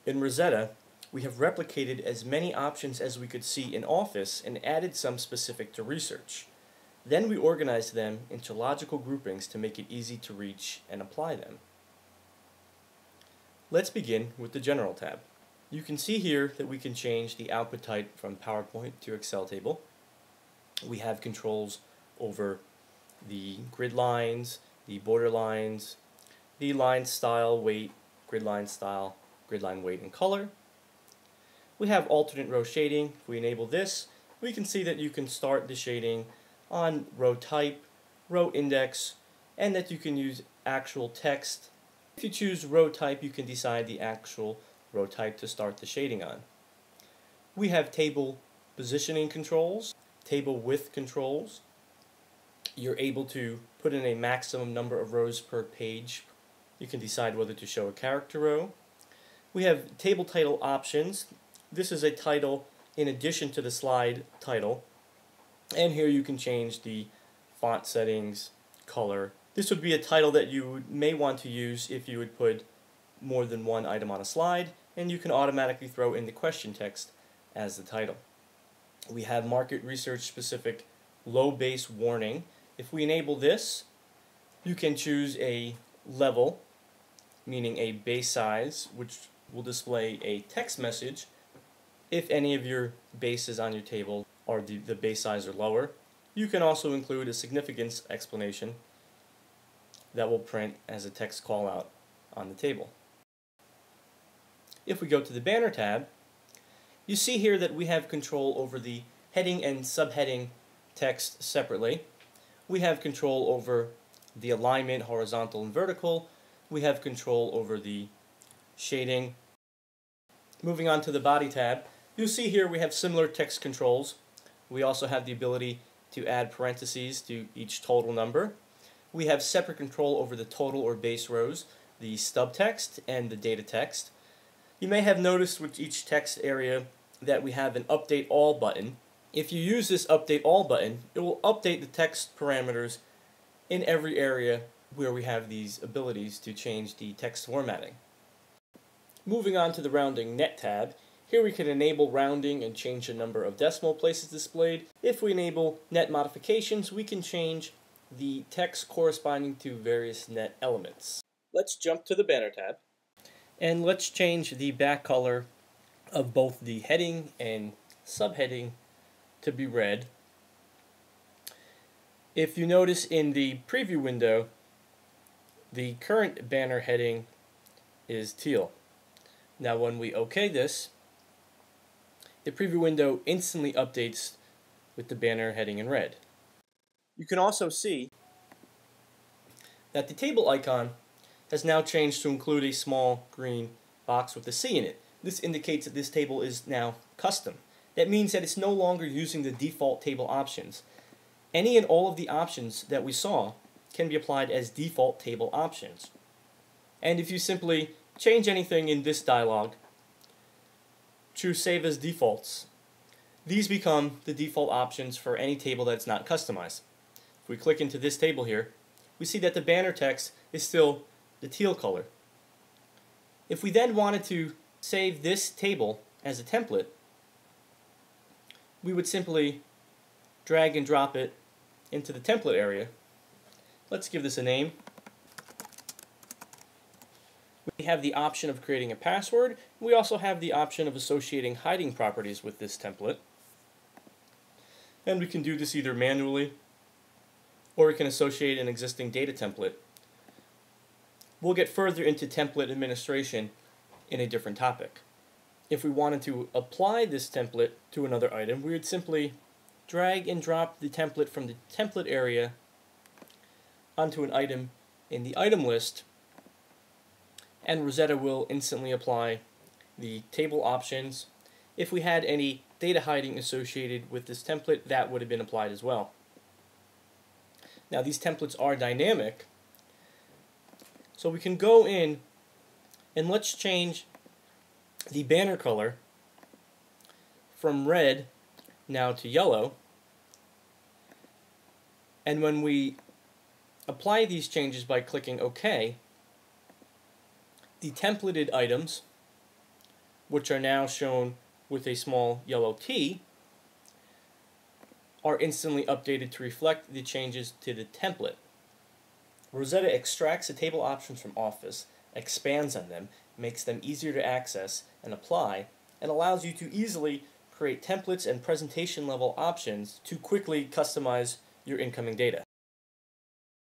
In Rosetta, we have replicated as many options as we could see in Office and added some specific to research. Then we organized them into logical groupings to make it easy to reach and apply them. Let's begin with the General tab. You can see here that we can change the output type from PowerPoint to Excel table. We have controls over the grid lines, the border lines, the line style, weight, grid line style, grid line weight, and color. We have alternate row shading. If we enable this, we can see that you can start the shading on row type, row index, and that you can use actual text. If you choose row type, you can decide the actual row type to start the shading on. We have table positioning controls, table width controls. You're able to put in a maximum number of rows per page. You can decide whether to show a character row. We have table title options. This is a title in addition to the slide title. And here you can change the font settings, color. This would be a title that you may want to use if you would put more than one item on a slide, and you can automatically throw in the question text as the title. We have market research specific low base warning. If we enable this, you can choose a level, meaning a base size, which will display a text message if any of your bases on your table are the base size or lower. You can also include a significance explanation that will print as a text call out on the table. If we go to the Banner tab, you see here that we have control over the heading and subheading text separately. We have control over the alignment, horizontal and vertical. We have control over the shading. Moving on to the Body tab, you'll see here we have similar text controls. We also have the ability to add parentheses to each total number. We have separate control over the total or base rows, the stub text, and the data text. You may have noticed with each text area that we have an Update All button. If you use this Update All button, it will update the text parameters in every area where we have these abilities to change the text formatting. Moving on to the Rounding Net tab, here we can enable rounding and change the number of decimal places displayed. If we enable net modifications, we can change the text corresponding to various net elements. Let's jump to the Banner tab, and let's change the back color of both the heading and subheading to be red. If you notice in the preview window, the current banner heading is teal. Now when we OK this, the preview window instantly updates with the banner heading in red. You can also see that the table icon has now changed to include a small green box with a C in it. This indicates that this table is now custom. That means that it's no longer using the default table options. Any and all of the options that we saw can be applied as default table options. And if you simply change anything in this dialog, choose Save as Defaults, these become the default options for any table that's not customized. If we click into this table here, we see that the banner text is still the teal color. If we then wanted to save this table as a template, we would simply drag and drop it into the template area. Let's give this a name. We have the option of creating a password. We also have the option of associating hiding properties with this template. And we can do this either manually, or we can associate an existing data template. We'll get further into template administration in a different topic. If we wanted to apply this template to another item, we would simply drag and drop the template from the template area onto an item in the item list, and Rosetta will instantly apply the table options. If we had any data hiding associated with this template, that would have been applied as well. Now these templates are dynamic, so we can go in and let's change the banner color from red now to yellow. And when we apply these changes by clicking OK, the templated items which are now shown with a small yellow T, are instantly updated to reflect the changes to the template. Rosetta extracts the table options from Office, expands on them, makes them easier to access and apply, and allows you to easily create templates and presentation level options to quickly customize your incoming data.